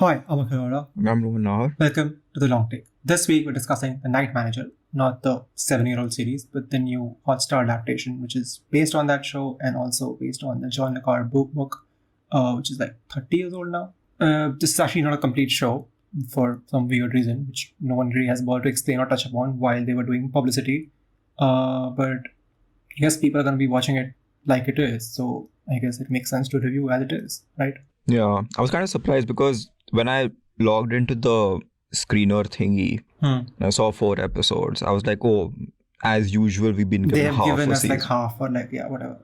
Hi, I'm Akhil. I'm Rohan. Welcome to The Long Take. This week we're discussing The Night Manager, not the 7-year-old series, but the new Hotstar adaptation, which is based on that show and also based on the John le Carré book, which is like 30 years old now. This is actually not a complete show for some weird reason, which no one really has bothered to explain or touch upon while they were doing publicity. But I guess people are going to be watching it like it is, so I guess it makes sense to review as it is, right? Yeah, I was kind of surprised because when I logged into the screener thingy, and I saw 4 episodes. I was like, oh, as usual, we've been They given have half given a us season, like half or like, yeah, whatever.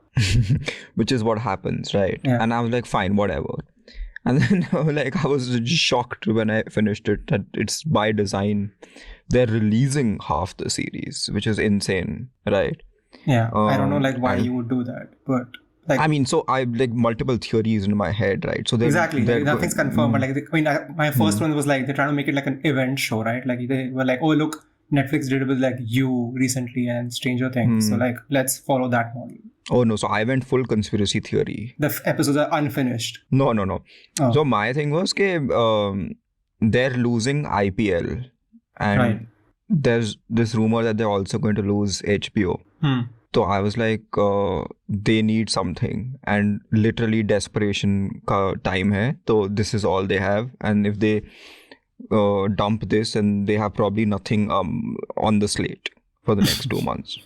which is what happens, right? Yeah. And I was like, fine, whatever. And then I was just shocked when I finished it that it's by design. They're releasing half the series, which is insane, right? Yeah, I don't know Um, like why and- you would do that, but like I mean, so I like multiple theories in my head, right? So exactly, they're like, nothing's confirmed. But like, my first one was like they're trying to make it like an event show, right? Like they were like, oh look, Netflix did it with like You recently and Stranger Things, so like let's follow that model. Oh no, so I went full conspiracy theory. The episodes are unfinished. No. Oh. So my thing was they're losing IPL and Right. there's this rumor that they're also going to lose HBO. So I was like, they need something and literally desperation ka time hai. So this is all they have. And if they dump this and they have probably nothing on the slate for the next 2 months.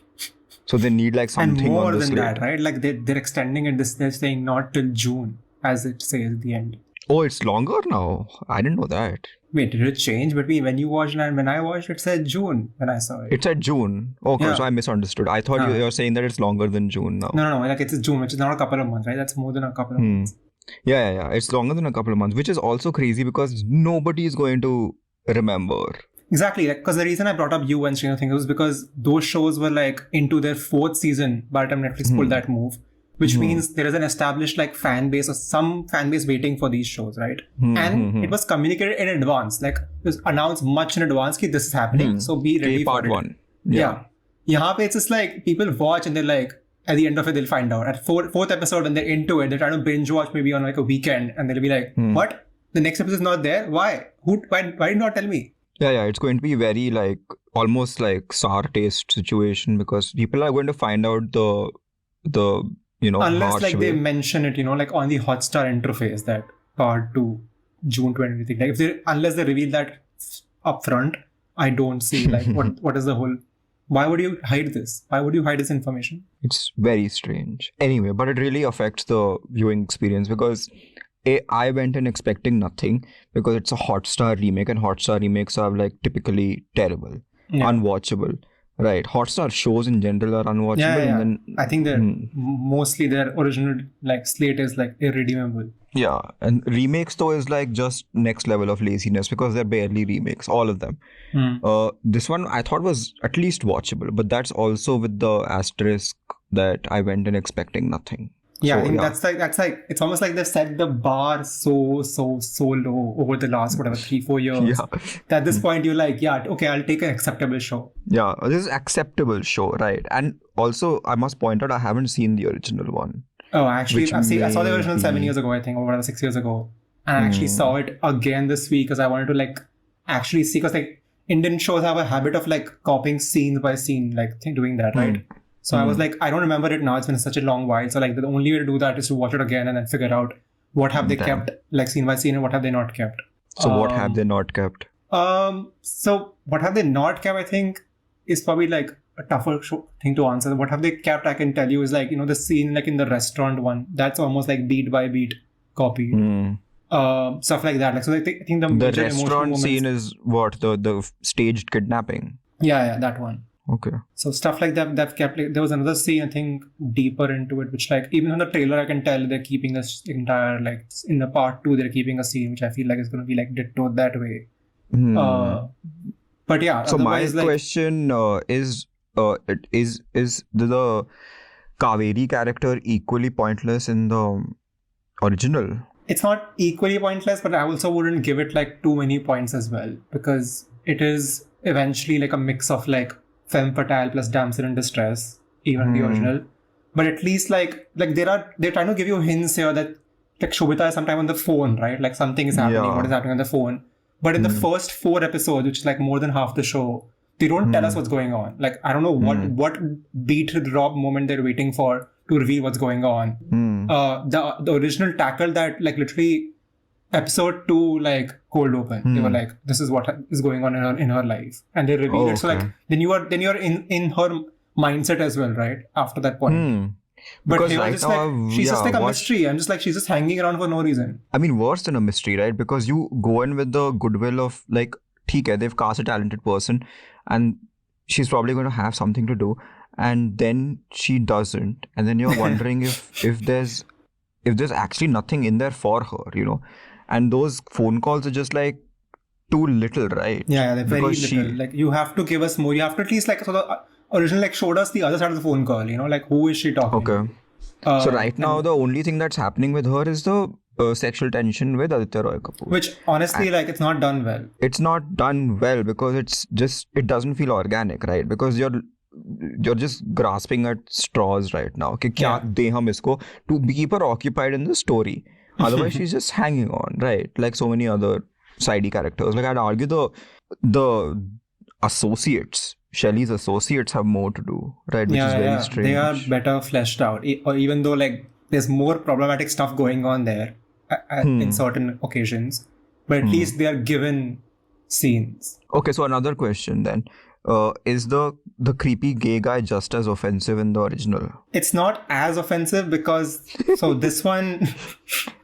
So they need like And something more on the than slate. that, right? Like they're extending it. They're saying not till June, as it says at the end. Oh, it's longer now. I didn't know that. Wait, did it change between when you watched and when I watched? It said June when I saw it. It's at June. Okay, Yeah. so I misunderstood. I thought you're saying that it's longer than June now. No, like it's June, which is not a couple of months, right? That's more than a couple of months. Yeah. It's longer than a couple of months, which is also crazy because nobody is going to remember. Exactly, like because the reason I brought up You and Stranger Things was because those shows were like into their 4th season by the time Netflix pulled that move, which means there is an established like fan base or some fan base waiting for these shows, right? And it was communicated in advance, like it was announced much in advance that this is happening, so be ready Part for it. 1. Yeah. Yahan pe it's just like people watch and they're like, at the end of it, they'll find out. At 4th episode, when they're into it, they're trying to binge watch maybe on like a weekend and they'll be like, what? The next episode is not there? Why? Why did you not tell me? Yeah. It's going to be very like almost like sour taste situation because people are going to find out the Unless harsh like way. they mention it, like on the Hotstar interface that part 2, June 20th. Like unless they reveal that upfront, I don't see like what is the whole. Why would you hide this? Why would you hide this information? It's very strange. Anyway, but it really affects the viewing experience because I went in expecting nothing because it's a Hotstar remake and Hotstar remakes are like typically terrible, unwatchable. Right. Hotstar shows in general are unwatchable. Yeah. And then, I think they're mostly their original like slate is like irredeemable. yeah. And remakes though is like just next level of laziness because they're barely remakes, all of them. This one I thought was at least watchable, but that's also with the asterisk that I went in expecting nothing. Yeah, So, I think that's like it's almost like they've set the bar so low over the last 3-4 years. Yeah. That at this point you're like, yeah, okay, I'll take an acceptable show. Yeah, this is acceptable show, right? And also, I must point out, I haven't seen the original one. Oh, actually, Which I saw the original may 7 be- years ago, I think, or whatever, 6 years ago, and I actually saw it again this week because I wanted to like actually see, because like Indian shows have a habit of like copying scenes by scene, like doing that, right? So I was like, I don't remember it now. It's been such a long while. So like the only way to do that is to watch it again and then figure out what have they kept like scene by scene and what have they not kept. So what have they not kept? So what have they not kept, I think, is probably like a tougher thing to answer. What have they kept, I can tell you, is like, the scene like in the restaurant one. That's almost like beat by beat copy. Stuff like that. Like, so I think the The major emotional restaurant moments- scene is what? The staged kidnapping. Yeah, that one. Okay. So stuff like that, they've kept. Like, there was another scene, I think, deeper into it, which like even on the trailer, I can tell they're keeping this entire like in the part 2, they're keeping a scene which I feel like is going to be like dittoed that way. But yeah. So my otherwise, like, question is the Kaveri character equally pointless in the original? it's not equally pointless, but I also wouldn't give it like too many points as well, because it is eventually like a mix of like femme fatale plus damsel in distress, even the original. But at least like they're trying to give you hints here that like Shobhita is sometime on the phone, right? Like something is happening, Yeah. what is happening on the phone. But in the first 4 episodes, which is like more than half the show, they don't tell us what's going on. Like, I don't know what beat the drop moment they're waiting for to reveal what's going on. The original tackle that like literally episode 2 like cold open. They were like, this is what is going on in her life, and they reveal it. So like then you're in her mindset as well, right? After that point. But Because here right just now, like she's just like a mystery. I'm just like she's just hanging around for no reason. I mean, worse than a mystery, right? Because you go in with the goodwill of like, theek hai, they've cast a talented person and she's probably going to have something to do, and then she doesn't, and then you're wondering if there's actually nothing in there for her, you know. And those phone calls are just like too little, right? Yeah, they're very little. Like you have to give us more. You have to at least like, so the original like showed us the other side of the phone call, you know, like who is she talking to? Okay. So right now the only thing that's happening with her is the sexual tension with Aditya Roy Kapur. Which honestly, like, it's not done well. It's not done well because it doesn't feel organic, right? Because you're just grasping at straws right now. कि क्या दे हम इसको to keep her occupied in the story. Otherwise, she's just hanging on, right? Like so many other sidey characters. Like I'd argue the associates, Shelley's associates, have more to do, right? Which is very strange. They are better fleshed out. Or even though like there's more problematic stuff going on there in certain occasions, but at least they are given scenes. Okay, so another question then. Is the creepy gay guy just as offensive in the original? It's not as offensive because so this one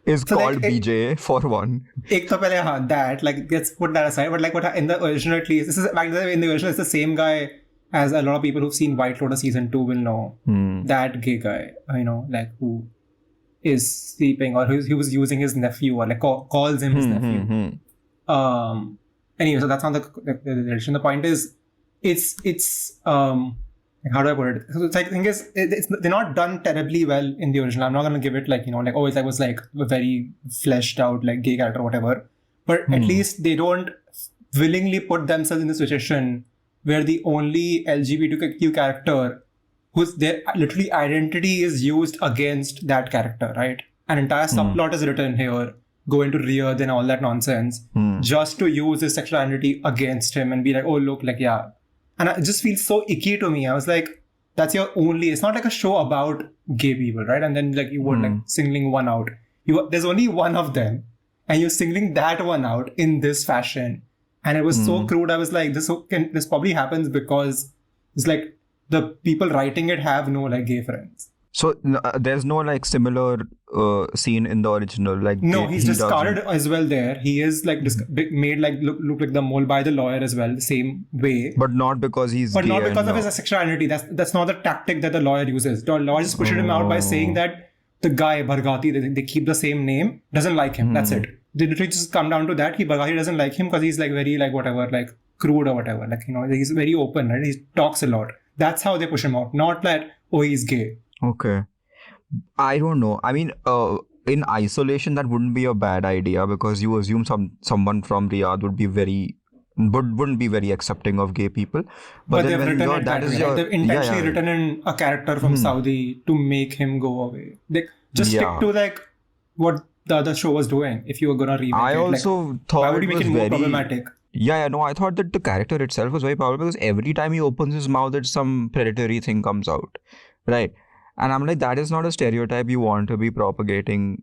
is called like, BJ for one. Ek to pehle, that like let's put that aside. But like what in the original, at least this is back in the original, it's the same guy as a lot of people who've seen White Lotus season 2 will know. That gay guy, you know, like who is sleeping or he was using his nephew or like calls him his nephew. Anyway, so that's not the direction. The point is, it's how do I put it? So it's like, the thing is, they're not done terribly well in the original. I'm not gonna give it like, you know, like, oh, it was like a very fleshed out like gay character or whatever. But at least they don't willingly put themselves in this situation where the only LGBTQ character whose their literally identity is used against that character, right? An entire subplot is written here, go into Riyadh and all that nonsense, just to use his sexual identity against him and be like, oh, look, like, yeah. And it just feels so icky to me. I was like, that's your only, it's not like a show about gay people, right? And then like you were like singling one out. There's only one of them and you're singling that one out in this fashion. And it was so crude. I was like, this probably happens because it's like the people writing it have no like gay friends. So there's no like similar scene in the original, like no, he's discarded as well. There, he is like made like look like the mole by the lawyer as well, the same way. But not because he's. But not because of his sexual identity. That's not the tactic that the lawyer uses. The lawyer just pushed him out by saying that the guy Bhargati, they keep the same name, doesn't like him. That's it. They literally just come down to that. Bhargati doesn't like him because he's like very like whatever, like crude or whatever. Like, you know, he's very open, right? He talks a lot. That's how they push him out. Not that, oh, he's gay. Okay. I don't know. I mean, in isolation, that wouldn't be a bad idea because you assume someone from Riyadh wouldn't be very accepting of gay people. But then they've written they've intentionally written in a character from Saudi to make him go away. Like, just stick to like what the other show was doing. If you were gonna remake I it, also like, thought why would you make it more problematic? Yeah, no, I thought that the character itself was very powerful because every time he opens his mouth, it's some predatory thing comes out, right? And I'm like, that is not a stereotype you want to be propagating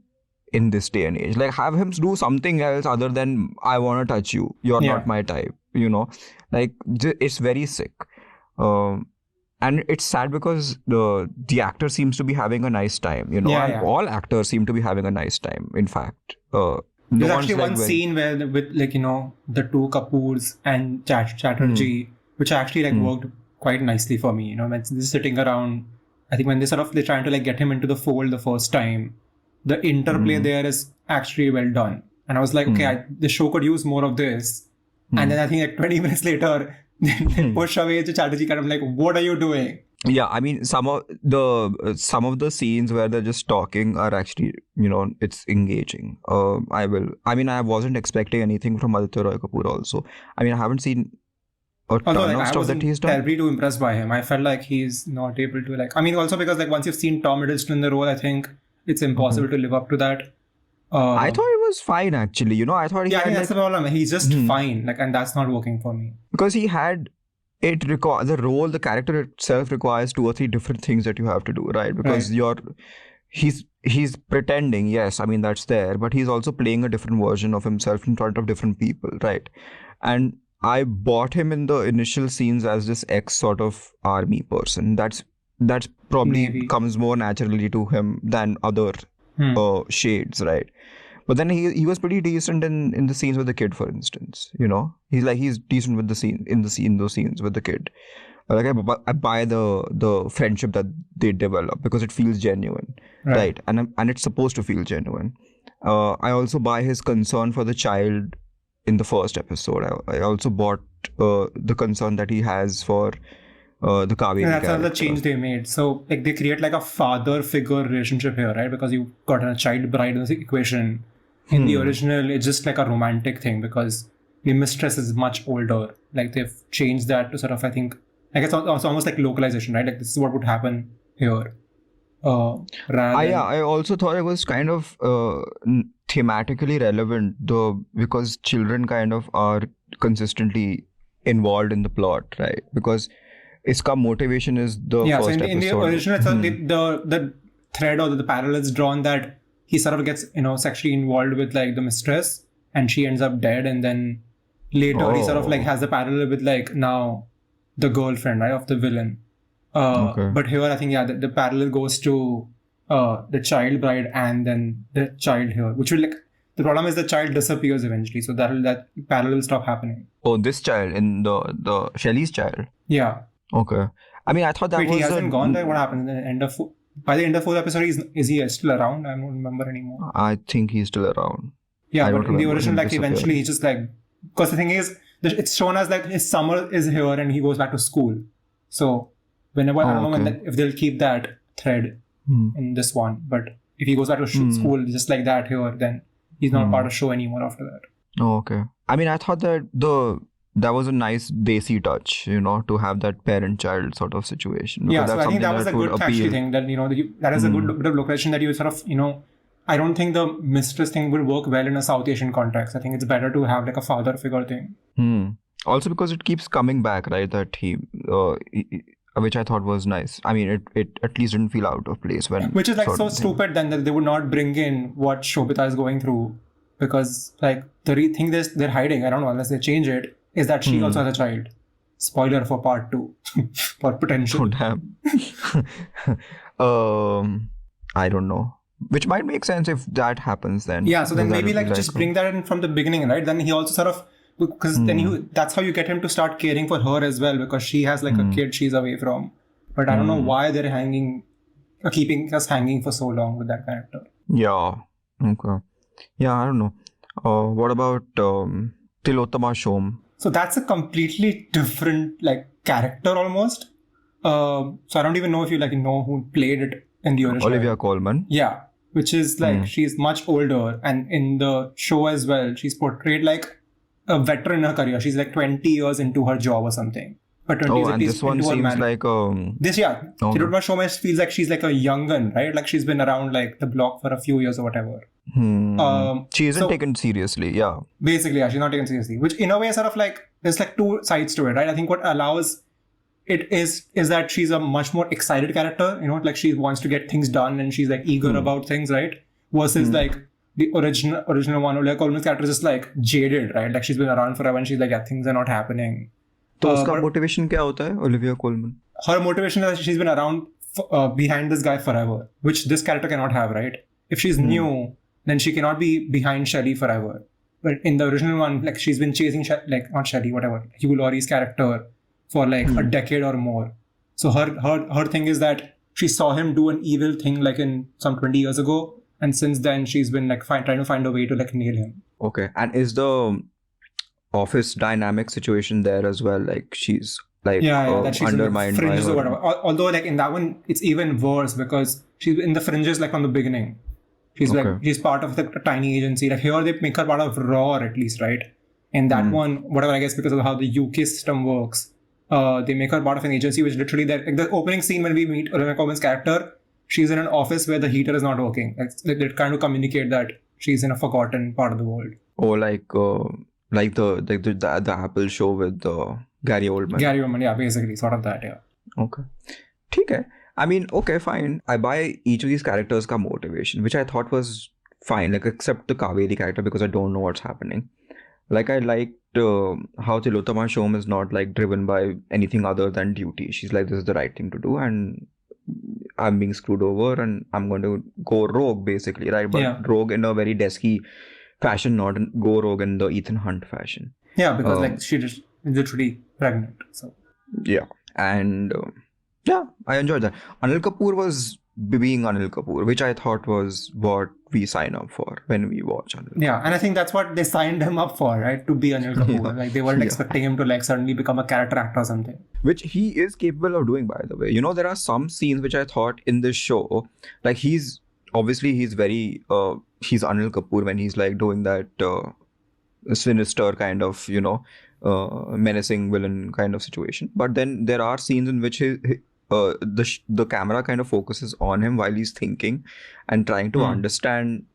in this day and age. Like, have him do something else other than, I want to touch you. You're not my type, you know? Like, it's very sick. And it's sad because the actor seems to be having a nice time, you know? All actors seem to be having a nice time, in fact. There's actually one scene where with like, you know, the two Kapoors and Chatterjee, which actually like worked quite nicely for me, you know, when they're sitting around. I think when they're trying to like get him into the fold the first time, the interplay there is actually well done. And I was like, okay, the show could use more of this. And then I think like 20 minutes later, they push away the Chatterjee and I'm like, what are you doing? Yeah, I mean, some of the scenes where they're just talking are actually, you know, it's engaging. I wasn't expecting anything from Aditya Roy Kapur also. I mean, I haven't seen I wasn't terribly too impressed by him. I felt like he's not able to like. I mean, also because like once you've seen Tom Hiddleston in the role, I think it's impossible to live up to that. I thought it was fine actually. I thought he I had think that's the problem. He's just Hmm. fine, and that's not working for me. because he had the character itself requires 2 or 3 different things that you have to do, right? Because he's pretending, yes, I mean that's there, but he's also playing a different version of himself in front of different people, right? And I bought him in the initial scenes as this ex sort of army person. That's probably Maybe. comes more naturally to him than other shades, right? But then he was pretty decent in the scenes with the kid, for instance. He's decent with the scene in those scenes with the kid. Like I buy the friendship that they develop because it feels genuine, right? And it's supposed to feel genuine. I also buy his concern for the child in the first episode. I also bought the concern that he has for the Kaveri That's character. another change they made. So like they create like a father figure relationship here, right? Because you got a child bride in the equation. In the original, it's just like a romantic thing because the mistress is much older. Like they've changed that to sort of, I think, like it's almost like localization, right? Like this is what would happen here. I also thought it was kind of thematically relevant though, because children kind of are consistently involved in the plot, right? Because iska motivation is the first episode. In the original, the thread or the parallel is drawn that he sort of gets sexually involved with like the mistress and she ends up dead, and then later he sort of like has the parallel with like now the girlfriend, right, of the villain. But here I think the parallel goes to the child bride and then the child here, which will like the problem is the child disappears eventually, so that parallel will stop happening. Oh, this child in the Shelley's child. Yeah. Okay. I mean, I thought that he hasn't gone there. What happened in the end of by the end of 4th episode? Is he still around? I don't remember anymore. I think he's still around. Yeah, but in the original, like eventually he's just like, because the thing is, it's shown as like his summer is here and he goes back to school. So whenever I don't know if they'll keep that thread in this one, but if he goes back to school just like that here, then he's not part of the show anymore after that. Oh, okay. I mean, I thought that that was a nice desi touch, to have that parent-child sort of situation. Yeah, so I think that was a good actually thing that, that is a good bit of location that you sort of, I don't think the mistress thing would work well in a South Asian context. I think it's better to have like a father figure thing. Also because it keeps coming back, right? That he which I thought was nice. I mean, it at least didn't feel out of place when. Which is like so stupid then that they would not bring in what Sobhita is going through, because like the thing they're hiding, I don't know, unless they change it, is that she also has a child. Spoiler for part 2 for potential. Oh damn. I don't know. Which might make sense if that happens then. Yeah, so then maybe like just bring that in from the beginning, right? Then he also sort of, because then that's how you get him to start caring for her as well, because she has like a kid she's away from. But I don't know why they're keeping us hanging for so long with that character. Yeah. Okay. Yeah, I don't know. What about Tillotama Shome? So that's a completely different like character almost. So I don't even know if you like know who played it in the original. Olivia Colman. Yeah, which is like she's much older, and in the show as well, she's portrayed like a veteran in her career. She's like 20 years into her job or something. Or 20 years and this one seems like Tillotama Shome feels like she's like a young gun, right? Like she's been around like the block for a few years or whatever. She isn't taken seriously, yeah. Basically, yeah, she's not taken seriously. Which in a way sort of like there's like two sides to it, right? I think what allows it is that she's a much more excited character, like she wants to get things done and she's like eager about things, right? Versus like the original one, Olivia Colman's character is just like jaded, right? Like she's been around forever and she's like, yeah, things are not happening. तो उसका motivation क्या होता है, Olivia Colman? Her motivation is that she's been around behind this guy forever, which this character cannot have, right? If she's new, then she cannot be behind Shelley forever. But in the original one, like she's been chasing not Shelley, whatever, Hugh Laurie's character for like a decade or more. So her thing is that she saw him do an evil thing like in some 20 years ago, and since then she's been like trying to find a way to like nail him. Okay, and is the office dynamic situation there as well? Like she's like that she's undermined in the fringes by her. or whatever. Although like in that one, it's even worse because she's in the fringes like from the beginning. She's like she's part of the tiny agency. Like here they make her part of Raw at least, right? In that one, whatever, I guess because of how the UK system works, they make her part of an agency which literally like the opening scene when we meet Olivia Colman's character, she's in an office where the heater is not working. Like, they're trying to communicate that she's in a forgotten part of the world. Or like the Apple show with Gary Oldman. Gary Oldman, yeah, basically, sort of that, yeah. Okay. ठीक है. I mean, okay, fine. I buy each of these characters' ka motivation, which I thought was fine, like except the Kaveri character because I don't know what's happening. Like I liked how Tillotama Shome is not like driven by anything other than duty. She's like, this is the right thing to do, and I'm being screwed over, and I'm going to go rogue, basically, right? But rogue in a very desky fashion, not go rogue in the Ethan Hunt fashion. Yeah, because like she just literally pregnant. So yeah, and yeah, I enjoyed that. Anil Kapoor was being Anil Kapoor, which I thought was what we sign up for when we watch Anil Kapoor. Yeah, and I think that's what they signed him up for, right? To be Anil Kapoor. Like they weren't expecting him to like suddenly become a character actor or something. Which he is capable of doing, by the way. You know, there are some scenes which I thought in this show, like he's very he's Anil Kapoor when he's like doing that sinister kind of, you know, menacing villain kind of situation. But then there are scenes in which the camera kind of focuses on him while he's thinking and trying to understand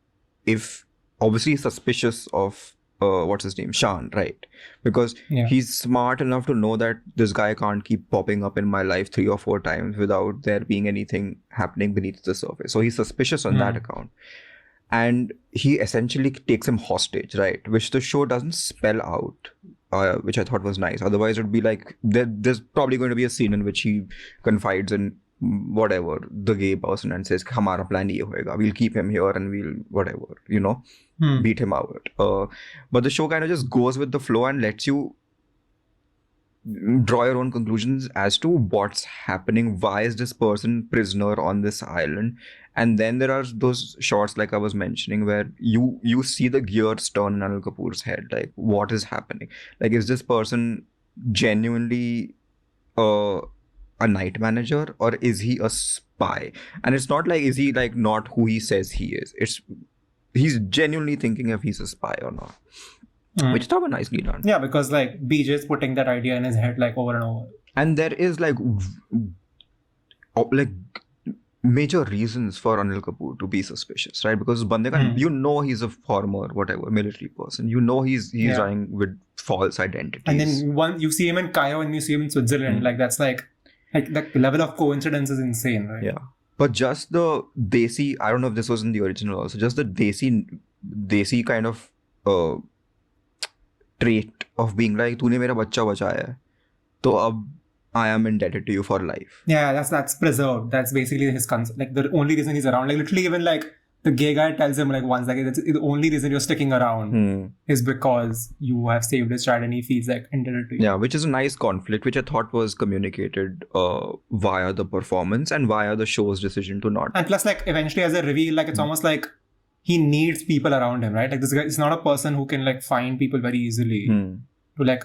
if obviously he's suspicious of what's his name, Shan, right? Because he's smart enough to know that this guy can't keep popping up in my life 3 or 4 times without there being anything happening beneath the surface. So he's suspicious on that account. And he essentially takes him hostage, right? Which the show doesn't spell out, which I thought was nice. Otherwise, it would be like, there's probably going to be a scene in which he confides in whatever, the gay person, and says, Hamara plan ye hoega. We'll keep him here and we'll whatever, you know, beat him out. But the show kind of just goes with the flow and lets you draw your own conclusions as to what's happening. Why is this person prisoner on this island? And then there are those shots like I was mentioning where you see the gears turn in Anil Kapoor's head. Like, what is happening? Like, is this person genuinely a night manager, or is he a spy? And it's not like, is he like not who he says he is? He's genuinely thinking if he's a spy or not. Which is not nicely done. Yeah, because like BJ is putting that idea in his head like over and over. And there is like major reasons for Anil Kapoor to be suspicious, right? Because bande ka, you know, he's a former whatever military person. You know he's running with false identities. And then you see him in Cairo and you see him in Switzerland. Like that's like the level of coincidence is insane, right? Yeah. But just the desi, I don't know if this was in the original also, just the desi kind of trait of being like, तूने मेरा बच्चा बचाया है, तो अब I am indebted to you for life. Yeah, that's preserved. That's basically his concept. Like the only reason he's around, like literally even like the gay guy tells him like once, like that's the only reason you're sticking around is because you have saved his child and he feels like indebted to you. Yeah, which is a nice conflict, which I thought was communicated via the performance and via the show's decision to not. And plus, like eventually as a reveal, like it's almost like he needs people around him, right? Like this guy is not a person who can like find people very easily to like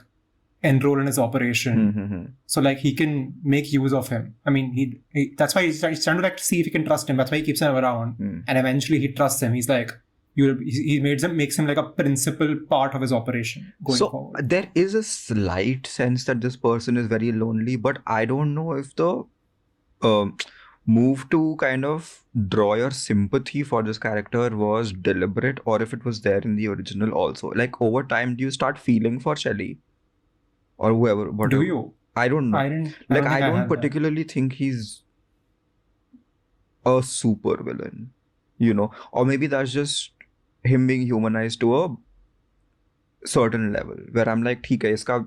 enroll in his operation. So like he can make use of him. I mean, he that's why he's trying to like see if he can trust him. That's why he keeps him around. And eventually he trusts him. He's like, he makes him like a principal part of his operation going forward. There is a slight sense that this person is very lonely, but I don't know if the move to kind of draw your sympathy for this character was deliberate or if it was there in the original also. Like over time, do you start feeling for Shelley or whoever? Whatever. Do you? I don't know. I don't particularly think he's a super villain, you know, or maybe that's just him being humanized to a certain level where I'm like, theek hai,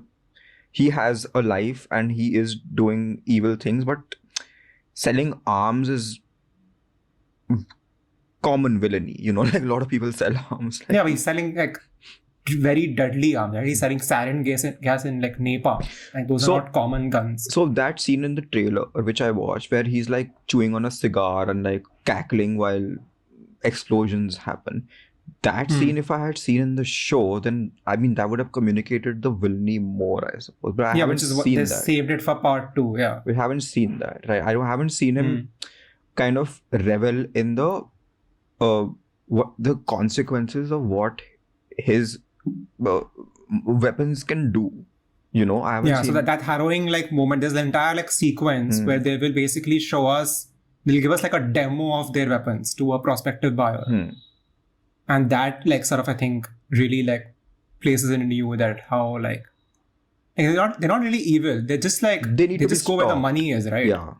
he has a life and he is doing evil things, but selling arms is common villainy, you know, like a lot of people sell arms. Like, yeah, but he's selling like very deadly arms, right? He's selling sarin gas in like Nepal. Like those are not common guns. So that scene in the trailer, which I watched, where he's like chewing on a cigar and like cackling while explosions happen. That scene, if I had seen in the show, then I mean that would have communicated the villainy more, I suppose. But I haven't seen that. Saved it for part 2. Yeah, we haven't seen that, right? I haven't seen him kind of revel in the what the consequences of what his weapons can do. You know, I haven't. Yeah, so that harrowing like moment. There's the entire like sequence where they will basically show us. They'll give us like a demo of their weapons to a prospective buyer. And that like sort of I think really like places in you that how like they're not really evil. They're just like They need they to be just go where the stopped. money is, right? Yeah.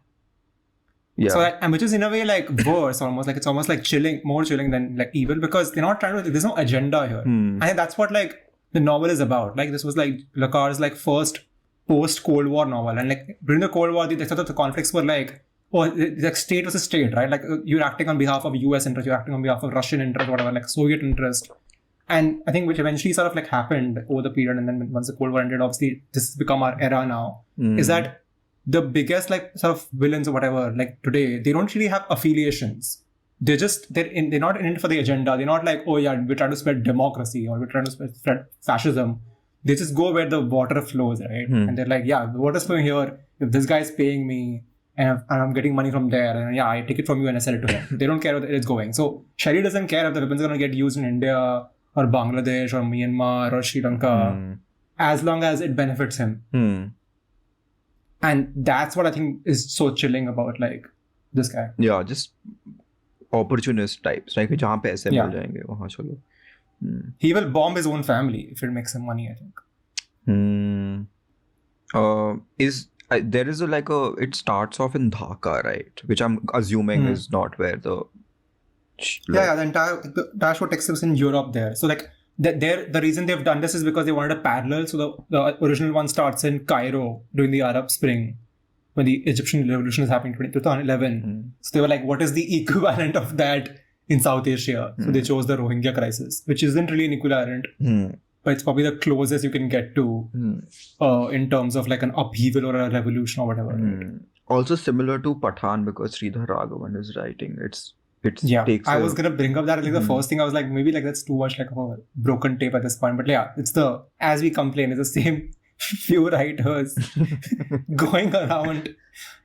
Yeah. So and which is in a way like worse, almost like it's almost like more chilling than like evil, because they're not trying to. There's no agenda here, and that's what like the novel is about. Like this was like Le Carré's like first post Cold War novel, and like during the Cold War, the sort of the conflicts were like, oh, the state was a state, right? Like you're acting on behalf of US interest, you're acting on behalf of Russian interest, whatever, like Soviet interest. And I think which eventually sort of like happened over the period, and then once the Cold War ended, obviously this has become our era now. Is that the biggest like sort of villains or whatever like today, they don't really have affiliations. They're not in it for the agenda. They're not like, oh yeah, we're trying to spread democracy or we're trying to spread fascism. They just go where the water flows, right? And they're like, yeah, the water's flowing here. If this guy's paying me and I'm getting money from there, and yeah, I take it from you and I sell it to him. They don't care where it's going. So Sherry doesn't care if the weapons are going to get used in India or Bangladesh or Myanmar or Sri Lanka, as long as it benefits him. And that's what I think is so chilling about like this guy. Yeah, just opportunist types. Like जहाँ पैसे मिल जाएंगे वहाँ चलो. He will bomb his own family if it makes him money, I think. There is it starts off in Dhaka, right? Which I'm assuming is not where the the entire show takes place in Europe there. So like the reason they've done this is because they wanted a parallel. So the original one starts in Cairo during the Arab Spring, when the Egyptian revolution is happening in 2011. So they were like, what is the equivalent of that in South Asia? So they chose the Rohingya crisis, which isn't really an equivalent, but it's probably the closest you can get to in terms of like an upheaval or a revolution or whatever. Right? Also similar to Pathan, because Sridhar Raghavan is writing. I was gonna bring up that like the first thing I was like, maybe like that's too much like a broken tape at this point, but yeah, it's as we complain, it's the same few writers going around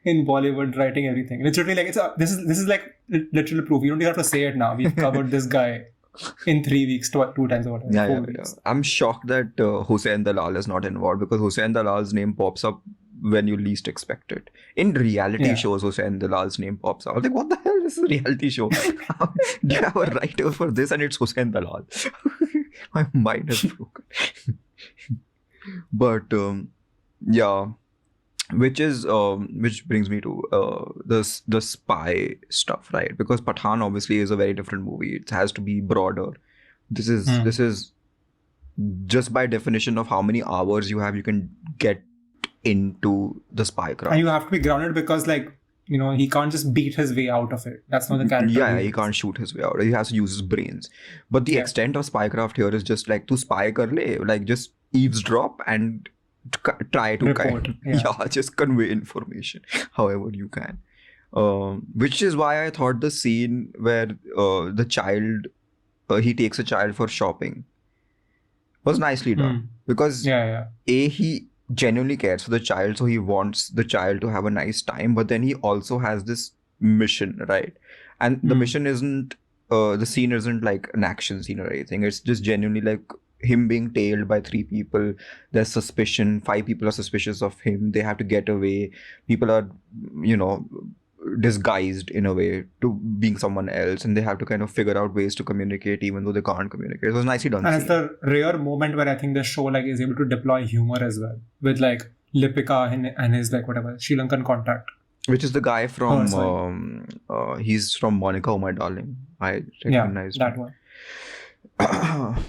in Bollywood writing everything. Literally, like this is like literal proof. You don't even have to say it now. We've covered this guy in 3 weeks, 2 times or whatever. 4 weeks. I'm shocked that Hussain Dalal is not involved, because Hussain Dalal's name pops up when you least expect it. In reality shows, Hussain Dalal's name pops up. I was like, what the hell? This is a reality show. Do you have a writer for this? And it's Hussain Dalal. My mind is broken. But which brings me to the spy stuff, right? Because Pathan obviously is a very different movie. It has to be broader. This is just by definition of how many hours you have, you can get into the spy craft. And you have to be grounded because like, you know, he can't just beat his way out of it. That's not the character. Yeah, he can't shoot his way out. He has to use his brains. But the extent of spycraft here is just like, to spy kar le, like just eavesdrop and try to report. Just convey information however you can. Which is why I thought the scene where the child, he takes a child for shopping was nicely done. Because he genuinely cares for the child, so he wants the child to have a nice time, but then he also has this mission, right? And the mission isn't the scene isn't like an action scene or anything. It's just genuinely like him being tailed by 3 people. There's suspicion. 5 people are suspicious of him. They have to get away. People are, you know, disguised in a way to being someone else, and they have to kind of figure out ways to communicate even though they can't communicate. It was nicely done. And it's the rare moment where I think the show like is able to deploy humor as well, with like Lipika and his like whatever Sri Lankan contact, which is the guy from he's from Monica, Oh My Darling. I recognize that one.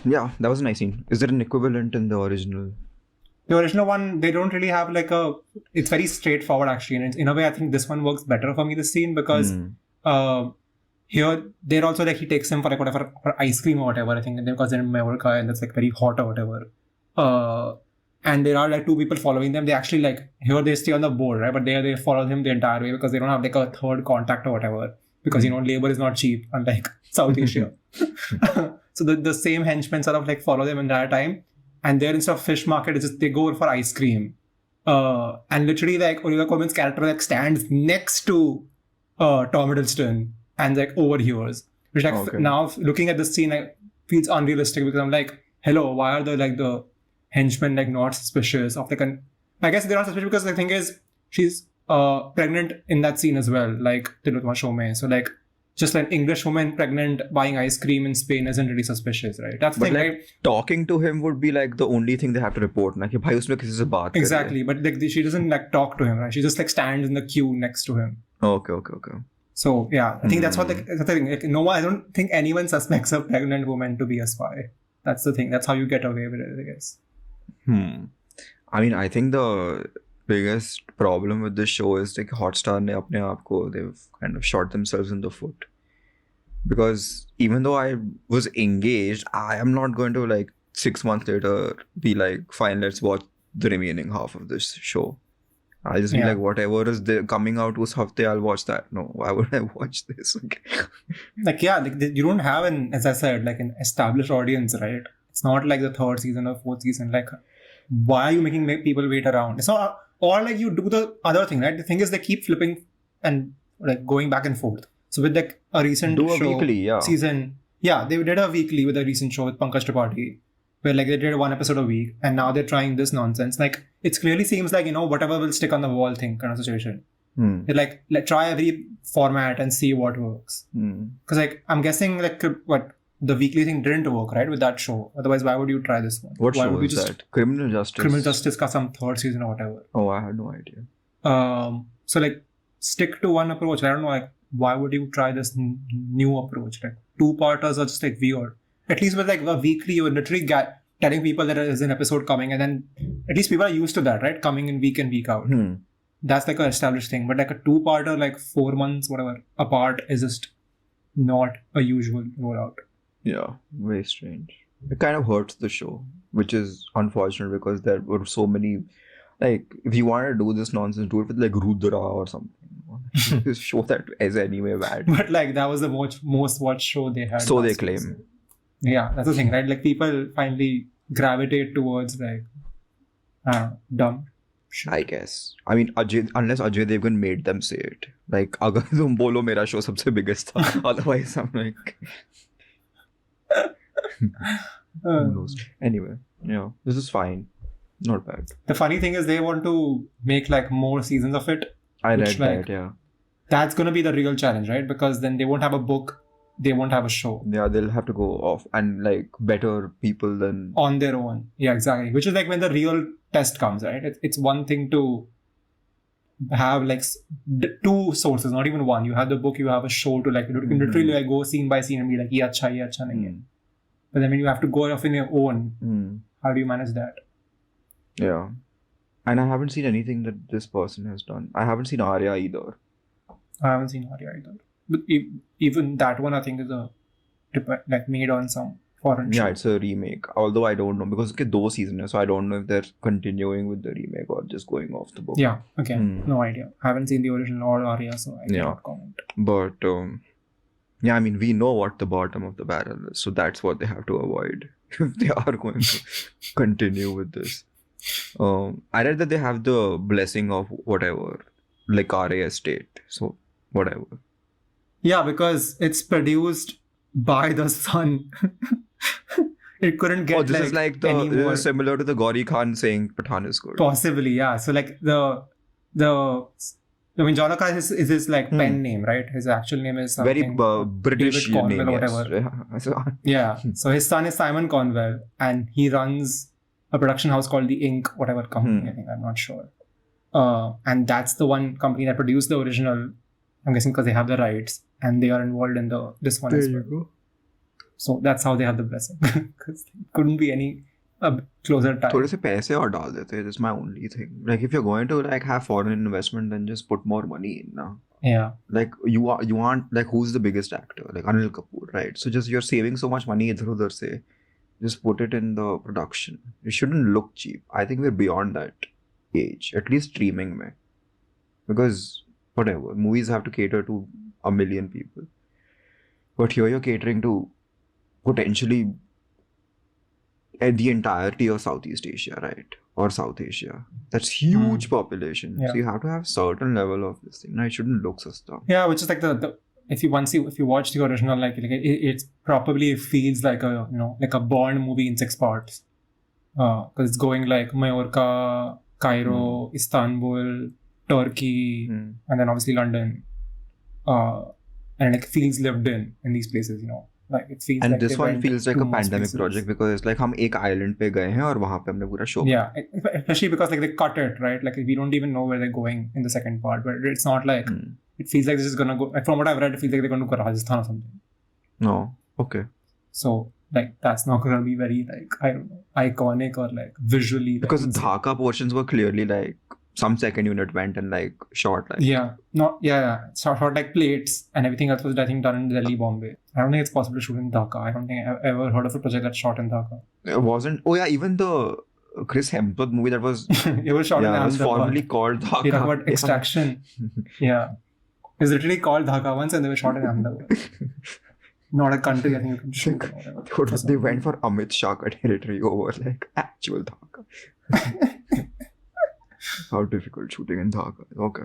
Yeah, that was a nice scene. Is there an equivalent in the original? The original one, they don't really have like it's very straightforward actually. And in a way, I think this one works better for me, this scene, because here, they're also like, he takes him for like whatever, for ice cream or whatever, I think, and because they're in Mallorca and that's like very hot or whatever. And there are like 2 people following them. They actually like, here they stay on the board, right? But there they follow him the entire way because they don't have like a third contact or whatever. Because, you know, labor is not cheap, unlike South Asia. So the same henchmen sort of like follow them in that time. And there instead of fish market, it's just they go for ice cream. And literally like Olivia Colman's character like stands next to Tom Hiddleston and like overhears. Which like now looking at this scene like feels unrealistic, because I'm like, hello, why are the henchmen like not suspicious of like I guess they're not suspicious because the thing is she's pregnant in that scene as well, like Tillotama Shome. So like just an English woman pregnant buying ice cream in Spain isn't really suspicious, right? That's the But thing, like right? talking to him would be like the only thing they have to report. Like, bhai usme kisi se baat kar rahi hai. Exactly, but like she doesn't like talk to him, right? She just like stands in the queue next to him. Okay. So yeah, I think that's what the thing. Like, no, I don't think anyone suspects a pregnant woman to be a spy. That's the thing. That's how you get away with it, I guess. I mean, I think the biggest problem with this show is like Hotstar ne apne aap ko, they've kind of shot themselves in the foot. Because even though I was engaged, I am not going to like 6 months later be like, fine, let's watch the remaining half of this show. I'll just be like, whatever is coming out us hafte, I'll watch that. No, why would I watch this? Okay. Like, you don't have as I said, like an established audience, right? It's not like the 3rd season or 4th season. Like, why are you making people wait around? It's not, or like you do the other thing, right? The thing is they keep flipping and like going back and forth. So with like a recent weekly, season, they did a weekly with a recent show with Pankaj Tripathi, where like they did 1 episode a week, and now they're trying this nonsense. Like, it clearly seems like, whatever will stick on the wall thing kind of situation. They like try every format and see what works. Because like I'm guessing like the weekly thing didn't work, right, with that show. Otherwise, why would you try this one? What show is that? Criminal Justice ka some 3rd season or whatever. Oh, I had no idea. So like stick to one approach. I don't know, like why would you try this new approach? Like 2-parters are just like weird. At least with like a weekly, you're literally telling people that there is an episode coming, and then at least people are used to that, right? Coming in week out. That's like an established thing. But like a 2-parter, like 4 months, whatever, apart is just not a usual rollout. Yeah, very strange. It kind of hurts the show, which is unfortunate because there were so many. Like, if you want to do this nonsense, do it with like Rudra or something. This show that is anyway bad. But like that was the most watched show they had. So they claim. Season. Yeah, that's the thing, right? Like people finally gravitate towards like dumb shit. I guess. I mean, unless Ajay Devgan made them say it. Like, agar tum bolo mera show sabse biggest tha. Otherwise, I'm like. Who knows? Anyway, this is fine. Not bad. The funny thing is they want to make like more seasons of it. I read that, yeah. That's going to be the real challenge, right? Because then they won't have a book, they won't have a show. Yeah, they'll have to go off and like better people than... On their own. Yeah, exactly. Which is like when the real test comes, right? It's one thing to have like 2 sources, not even one. You have the book, you have a show to like, you can literally like go scene by scene and be like, ye acha nahi hai. But then when you have to go off in your own, how do you manage that? Yeah. And I haven't seen anything that this person has done. I haven't seen Arya either. I haven't seen Arya either. But even that one, I think, is like made on some foreign show. Yeah, it's a remake. Although I don't know, because it's 2 seasons, so I don't know if they're continuing with the remake or just going off the book. Yeah, okay. No idea. I haven't seen the original or Arya, so I cannot comment. But, yeah, I mean, we know what the bottom of the barrel is, so that's what they have to avoid if they are going to continue with this. I read that they have the blessing of whatever, Le Carré estate, so whatever. Yeah, because it's produced by the son. It couldn't get this is like this is similar to the Gauri Khan saying Pathan is good. Possibly, yeah. So like John le Carré is his like pen name, right? His actual name is something very British David Cornwell name, or whatever. Yeah. So his son is Simon Cornwell, and he runs a production house called the Ink, whatever company, I think, I'm not sure. And that's the one company that produced the original, I'm guessing because they have the rights, and they are involved in this one as well. There you go. So that's how they have the blessing. Because it couldn't be any closer tie. थोड़े से पैसे और डाल देते. That's my only thing. Like, if you're going to like have foreign investment, then just put more money in now. Yeah. Like, you want, like, who's the biggest actor? Like Anil Kapoor, right? So just you're saving so much money idhar udhar se. Just put it in the production. It shouldn't look cheap. I think we're beyond that age, at least streaming mein. Because whatever, movies have to cater to 1 million people. But here you're catering to potentially the entirety of Southeast Asia, right? Or South Asia. That's huge population. Yeah. So you have to have certain level of this thing. It shouldn't look sasta. Yeah, which is like if you watch the original, like it probably feels like a like a Bond movie in 6 parts, because it's going like Mallorca, Cairo, Istanbul, Turkey, and then obviously London. and like feels lived in these places, you know. Like it feels And like this they one went feels like to a most pandemic places. project because it's like हम एक island पे गए हैं और वहाँ पे हमने पूरा show Yeah, especially because like they cut it, right? Like we don't even know where they're going in the second part, but it's not like it feels like this is gonna go. Like from what I've read, it feels like they're going to go Rajasthan or something. No, okay. So like that's not gonna be very like I don't know iconic or like visually. Like, Because insane. Dhaka portions were clearly like some second unit went and like shot like shot like plates and everything else was I think done in Delhi, Bombay. I don't think it's possible to shoot in Dhaka. I don't think I've ever heard of a project that's shot in Dhaka. it wasn't. Oh yeah, even the Chris Hemsworth movie that was it was shot in it was Ahmedabad. formerly called Dhaka. You talk about Extraction. Yeah, it was literally called Dhaka once and they were shot in Ahmedabad. Not a country, I think you can shoot or whatever. They went for Amit Shah ka territory over like actual Dhaka. How difficult shooting in Dhaka. Okay.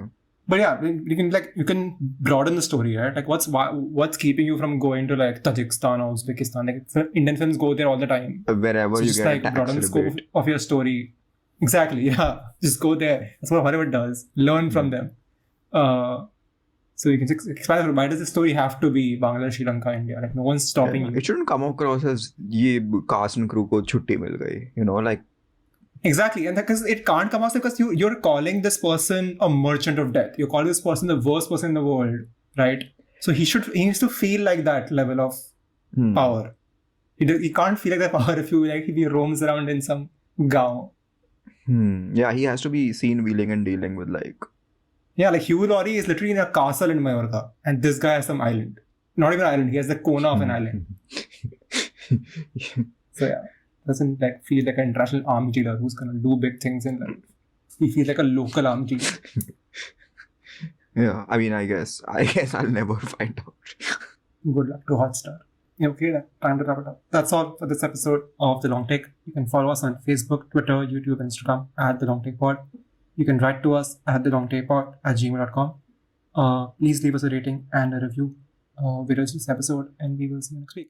But yeah, you can broaden the story, right? Like what's keeping you from going to like Tajikistan or Uzbekistan? Like Indian films go there all the time. Wherever so you just get like a tax broaden the scope rebate. of your story. Exactly, yeah. Just go there. That's what Hollywood does. Learn from them. So you can expand. Why does the story have to be Bangladesh, Sri Lanka, India? Like no one's stopping you. It shouldn't come across as ye cast and crew ko chutti mil gayi. You know, like. Exactly, and because it can't come out because you're calling this person a merchant of death. You're calling this person the worst person in the world, right? So he needs to feel like that level of power. He can't feel like that power if he roams around in some gaon. Yeah, he has to be seen wheeling and dealing with like. Yeah, like Hugh Laurie is literally in a castle in Mallorca, and this guy has some island. Not even an island. He has the corner of an island. So yeah. Doesn't like feel like an international arms dealer who's gonna do big things in life. He feels like a local arms dealer. Yeah, I mean, I guess I'll never find out. Good luck to Hotstar. Okay, then time to wrap it up. That's all for this episode of The Long Take. You can follow us on Facebook, Twitter, YouTube, Instagram at The Long Take Pod. You can write to us at thelongtakepod@gmail.com. Please leave us a rating and a review. We release this episode and we will see you next week.